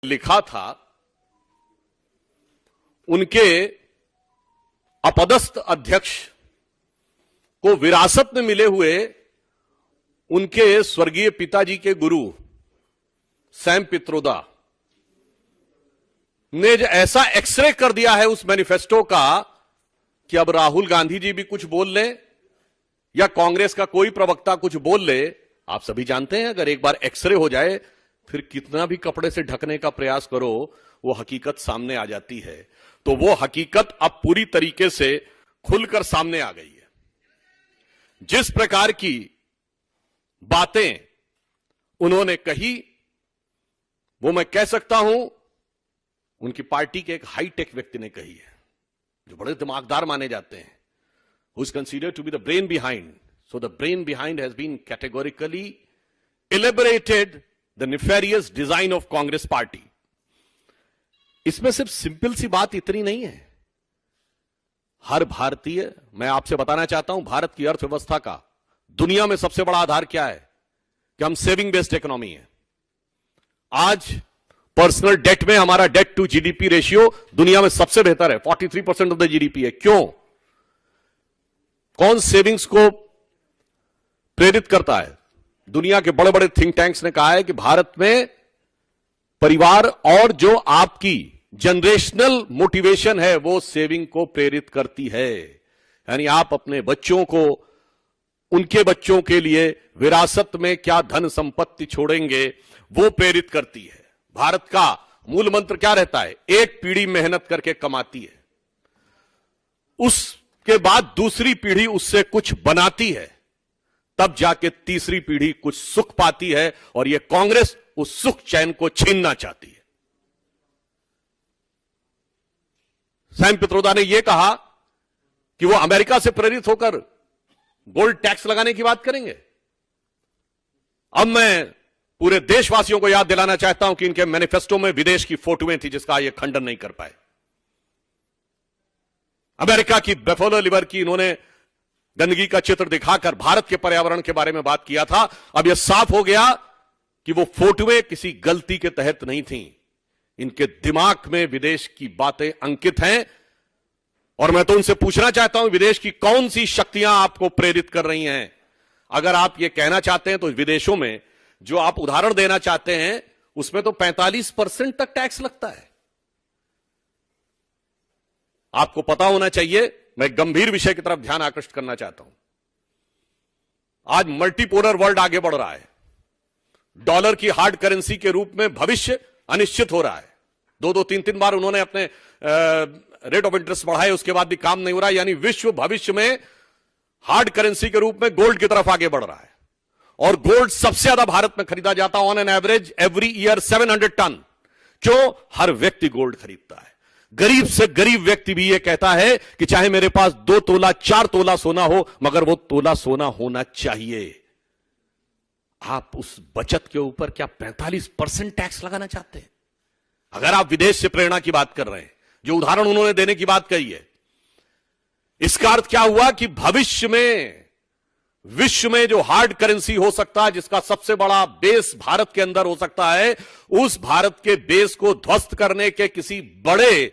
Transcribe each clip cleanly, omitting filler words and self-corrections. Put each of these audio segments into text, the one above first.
लिखा था, उनके अपदस्थ अध्यक्ष को विरासत में मिले हुए उनके स्वर्गीय पिताजी के गुरु सैम पित्रोदा ने ऐसा एक्सरे कर दिया है उस मैनिफेस्टो का कि अब राहुल गांधी जी भी कुछ बोल ले या कांग्रेस का कोई प्रवक्ता कुछ बोल ले, आप सभी जानते हैं अगर एक बार एक्सरे हो जाए फिर कितना भी कपड़े से ढकने का प्रयास करो वो हकीकत सामने आ जाती है। तो वो हकीकत अब पूरी तरीके से खुलकर सामने आ गई है। जिस प्रकार की बातें उन्होंने कही वो मैं कह सकता हूं उनकी पार्टी के एक हाईटेक व्यक्ति ने कही है जो बड़े दिमागदार माने जाते हैं, who is considered to be the brain behind. So the brain behind has been categorically elaborated the nefarious design of Congress party. इसमें सिर्फ सिंपल सी बात इतनी नहीं है। हर भारतीय, मैं आपसे बताना चाहता हूं भारत की अर्थव्यवस्था का दुनिया में सबसे बड़ा आधार क्या है कि हम सेविंग बेस्ड इकोनॉमी है। आज पर्सनल डेट में हमारा डेट टू जीडीपी रेशियो दुनिया में सबसे बेहतर है, 43% ऑफ द जीडीपी है। क्यों? कौन सेविंग्स को प्रेरित करता है? दुनिया के बड़े बड़े थिंक टैंक्स ने कहा है कि भारत में परिवार और जो आपकी जनरेशनल मोटिवेशन है वो सेविंग को प्रेरित करती है। यानी आप अपने बच्चों को, उनके बच्चों के लिए विरासत में क्या धन संपत्ति छोड़ेंगे वो प्रेरित करती है। भारत का मूल मंत्र क्या रहता है? एक पीढ़ी मेहनत करके कमाती है, उसके बाद दूसरी पीढ़ी उससे कुछ बनाती है, तब जाके तीसरी पीढ़ी कुछ सुख पाती है। और यह कांग्रेस उस सुख चैन को छीनना चाहती है। सैम पित्रोदा ने यह कहा कि वो अमेरिका से प्रेरित होकर गोल्ड टैक्स लगाने की बात करेंगे। अब मैं पूरे देशवासियों को याद दिलाना चाहता हूं कि इनके मैनिफेस्टो में विदेश की फोटोएं थी जिसका ये खंडन नहीं कर पाए। अमेरिका की बेफोलो लिवर की इन्होंने गंदगी का चित्र दिखाकर भारत के पर्यावरण के बारे में बात किया था। अब यह साफ हो गया कि वो फोटोएं किसी गलती के तहत नहीं थी, इनके दिमाग में विदेश की बातें अंकित हैं। और मैं तो उनसे पूछना चाहता हूं विदेश की कौन सी शक्तियां आपको प्रेरित कर रही हैं? अगर आप यह कहना चाहते हैं तो विदेशों में जो आप उदाहरण देना चाहते हैं उसमें तो 45% तक टैक्स लगता है। आपको पता होना चाहिए, मैं गंभीर विषय की तरफ ध्यान आकृष्ट करना चाहता हूं। आज मल्टीपोलर वर्ल्ड आगे बढ़ रहा है, डॉलर की हार्ड करेंसी के रूप में भविष्य अनिश्चित हो रहा है। 2-3 बार उन्होंने अपने रेट ऑफ इंटरेस्ट बढ़ाए, उसके बाद भी काम नहीं हो रहा है। यानी विश्व भविष्य में हार्ड करेंसी के रूप में गोल्ड की तरफ आगे बढ़ रहा है। और गोल्ड सबसे ज्यादा भारत में खरीदा जाता है, on an average every year 700 ton. क्यों? हर व्यक्ति गोल्ड खरीदता है। गरीब से गरीब व्यक्ति भी यह कहता है कि चाहे मेरे पास 2 तोला 4 तोला सोना हो मगर वो तोला सोना होना चाहिए। आप उस बचत के ऊपर क्या 45% टैक्स लगाना चाहते हैं? अगर आप विदेश से प्रेरणा की बात कर रहे हैं, जो उदाहरण उन्होंने देने की बात कही है, इसका अर्थ क्या हुआ कि भविष्य में विश्व में जो हार्ड करेंसी हो सकता है, जिसका सबसे बड़ा बेस भारत के अंदर हो सकता है, उस भारत के बेस को ध्वस्त करने के किसी बड़े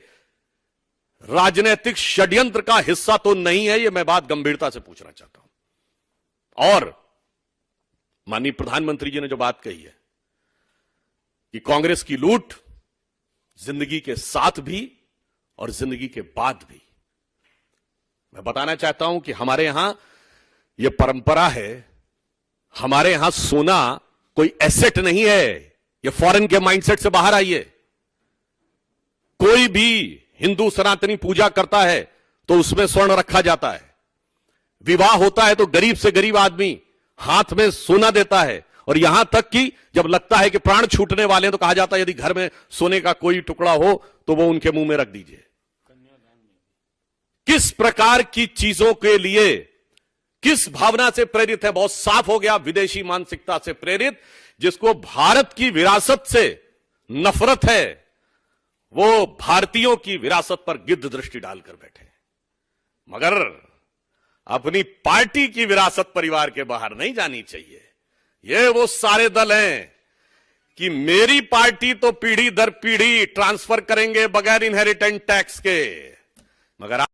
राजनीतिक षड्यंत्र का हिस्सा तो नहीं है। यह मैं बात गंभीरता से पूछना चाहता हूं। और माननीय प्रधानमंत्री जी ने जो बात कही है कि कांग्रेस की लूट जिंदगी के साथ भी और जिंदगी के बाद भी, मैं बताना चाहता हूं कि हमारे यहां यह परंपरा है। हमारे यहां सोना कोई एसेट नहीं है, यह फॉरेन के माइंडसेट से बाहर आइए। कोई भी हिंदू सनातनी पूजा करता है तो उसमें स्वर्ण रखा जाता है। विवाह होता है तो गरीब से गरीब आदमी हाथ में सोना देता है। और यहां तक कि जब लगता है कि प्राण छूटने वाले हैं तो कहा जाता है यदि घर में सोने का कोई टुकड़ा हो तो वो उनके मुंह में रख दीजिए। किस प्रकार की चीजों के लिए, किस भावना से प्रेरित है? बहुत साफ हो गया, विदेशी मानसिकता से प्रेरित। जिसको भारत की विरासत से नफरत है वो भारतीयों की विरासत पर गिद्ध दृष्टि डालकर बैठे। मगर अपनी पार्टी की विरासत परिवार के बाहर नहीं जानी चाहिए। ये वो सारे दल हैं कि मेरी पार्टी तो पीढ़ी दर पीढ़ी ट्रांसफर करेंगे बगैर इनहेरिटेंट टैक्स के, मगर